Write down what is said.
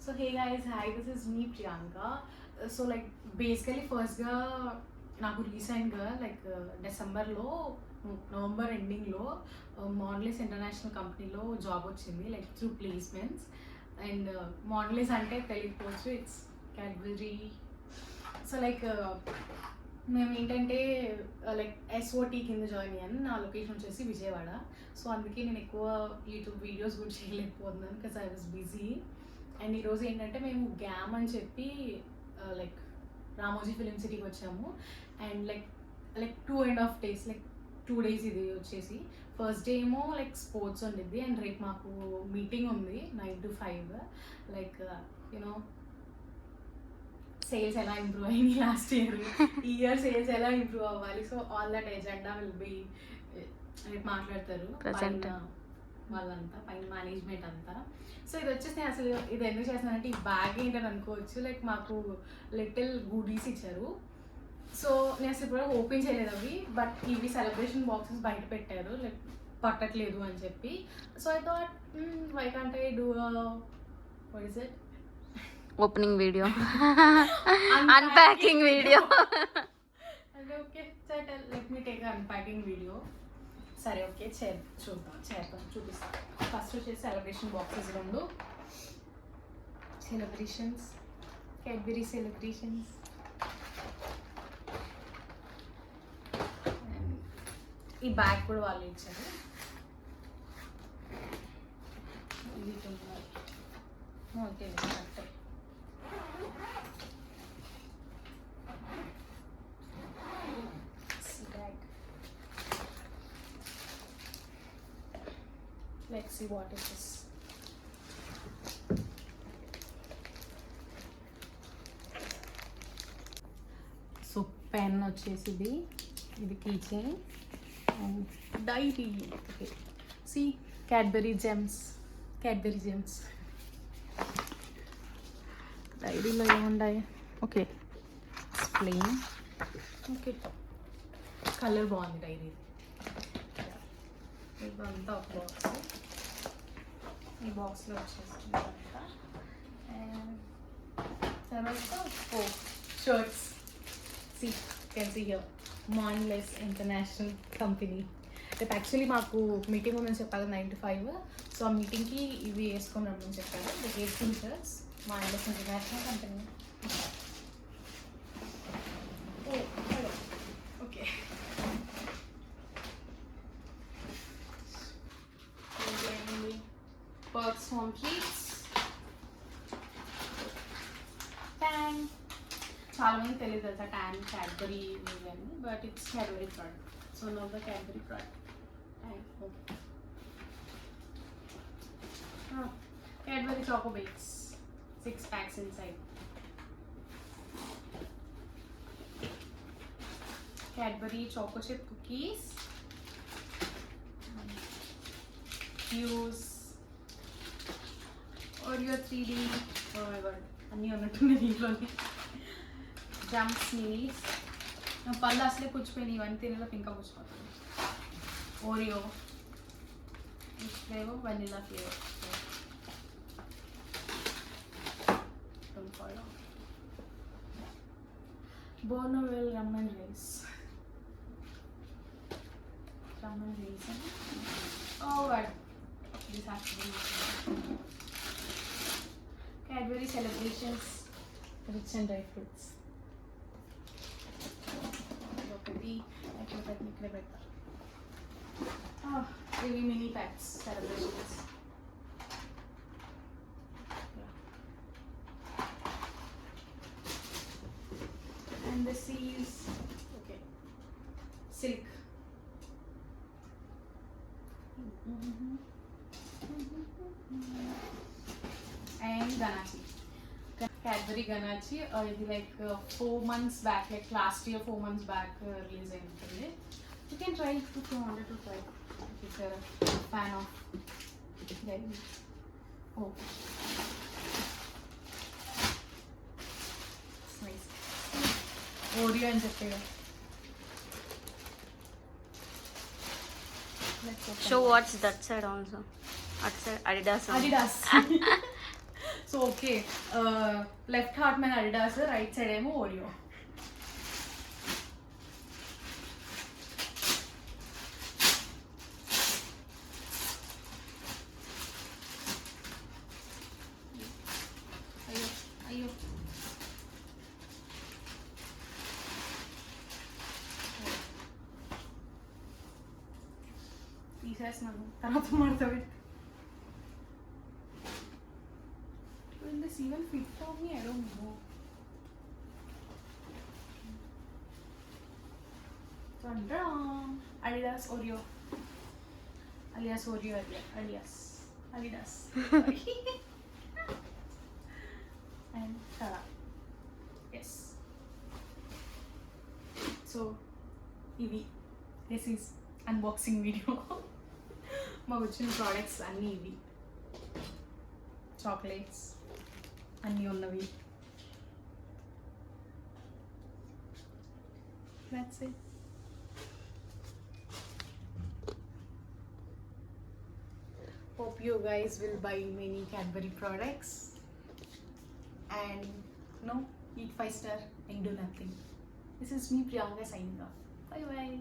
So hey guys, hi, this is me Priyanka. So like basically ఫస్ట్గా నాకు రీసెంట్గా like డిసెంబర్లో నవంబర్ ఎండింగ్లో మాండ్లీస్ ఇంటర్నేషనల్ కంపెనీలో జాబ్ వచ్చింది లైక్ త్రూ ప్లేస్మెంట్స్. అండ్ మాండ్లీస్ అంటే తెలియకపోవచ్చు, ఇట్స్ క్యాడ్బరీ. సో లైక్ మేము ఏంటంటే లైక్ ఎస్ఓటీ కింద జాయిన్ అయ్యాను. నా లొకేషన్ వచ్చేసి విజయవాడ. సో అందుకే నేను ఎక్కువ యూట్యూబ్ వీడియోస్ కూడా చేయలేకపోతున్నాను because I was busy. And ఈరోజు ఏంటంటే మేము గ్యామ్ అని చెప్పి లైక్ రామోజీ ఫిలిం సిటీకి వచ్చాము. And like 2.5 days, like 2 days ఇది వచ్చేసి. ఫస్ట్ డే ఏమో లైక్ స్పోర్ట్స్ ఉండిద్ది అండ్ రేపు మాకు మీటింగ్ ఉంది 9 to 5. లైక్ యూనో సేల్స్ ఎలా ఇంప్రూవ్ అయింది లాస్ట్ ఇయర్ సేల్స్ ఎలా ఇంప్రూవ్ అవ్వాలి. So all that agenda will be రేపు మాట్లాడతారు వాళ్ళంతా, పైన మేనేజ్మెంట్ అంతా. సో ఇది వచ్చేసి అసలు ఇది ఎందుకు చేస్తున్నానంటే ఈ బ్యాగ్ ఏంటని అనుకోవచ్చు. లైక్ మాకు లిటిల్ గూడీస్ ఇచ్చారు. సో నేను అసలు ఇప్పుడు ఓపెన్ చేయలేదు అవి, బట్ ఇవి సెలబ్రేషన్ బాక్సెస్ బయట పెట్టారు లైక్ పట్టట్లేదు అని చెప్పి. So I thought why can't I do what is it opening video, unpacking video. అంటే okay let me take unpacking video. సరే ఓకే చేద్దాం చూపిస్తాను. ఫస్ట్ వచ్చేసి celebration boxes 2 celebrations, Cadbury celebrations. ఈ బ్యాగ్ కూడా వాళ్ళు ఇచ్చారు. ఇది okay correct. Let's see what is this. So pen వచ్చేసి ఇది key chain and diary. Okay see Cadbury gems డైరీలో ఏముంటాయి. Okay plain. ఓకే కలర్ బాగుంది డైరీ. ఇదంతా ఒక బాక్స్. ఈ బాక్స్లో వచ్చేస్తుంది అంతా. అండ్ తర్వాత షర్ట్స్. సి can see here Mondelez international company. రేపు యాక్చువల్లీ మాకు మీటింగ్ ఉందని చెప్పారు 9 to 5. సో ఆ మీటింగ్కి ఇవి వేసుకొని రమ్మని చెప్పారు. Like 18 shirts Mondelez international company. Okay Perks Home Treats. Tang. చాలా మంది తెలియదు తెలుసా ట్యాన్ క్యాడ్బరీ అని, but it's Cadbury product. So no the Cadbury product Tang. Okay Cadbury choco bakes 6 packs inside. Cadbury choco chip cookies. Fuse Oreo 3D. Oh my god, అన్నీ ఉన్నట్టున్నాయి దీంట్లోనే. Gems minis. నా పళ్ళు అసలే పుచ్చిపోయినాయి, ఇవన్నీ తినేలా ఇంకా పుచ్చిపోతుంది. Oreo flavour, vanilla flavour. Bournville rum and raisin. Oh god, this has to be Cadbury celebrations rich and dry fruits. ఒకటి ఇక్కడ పెడతా. ఇవి mini packs celebrations. And this is okay silk. And Ganache. Cadbury Ganache. ఇది like 4 months back, like last year 4 months back release అయింది. You can try if you wanted to try. If you're a fan of dairy. Oh, it's nice. Oreo అని చెప్పారు. Show what's that side also. That side Adidas. Adidas. So so okay, left heart మీద Adidas, right side ఏమో Oreo. అయ్యో అయ్యో, తీసేస్తున్నాను, తర్వాత మాడతావు. Will this even fit for me? I don't know. Ta-da! Adidas Oreo. Alias Oreo, alias Adidas. Sorry. And ta-da. Yes. So, ఇవి this is unboxing video. మాకు వచ్చిన products అన్నీ ఇవి, చాక్లెట్స్ అన్నీ ఉన్నవి. That's it. Hope you guys will buy many Cadbury products and eat 5-star and do nothing. This is me, Priyanka, signing off. Bye bye.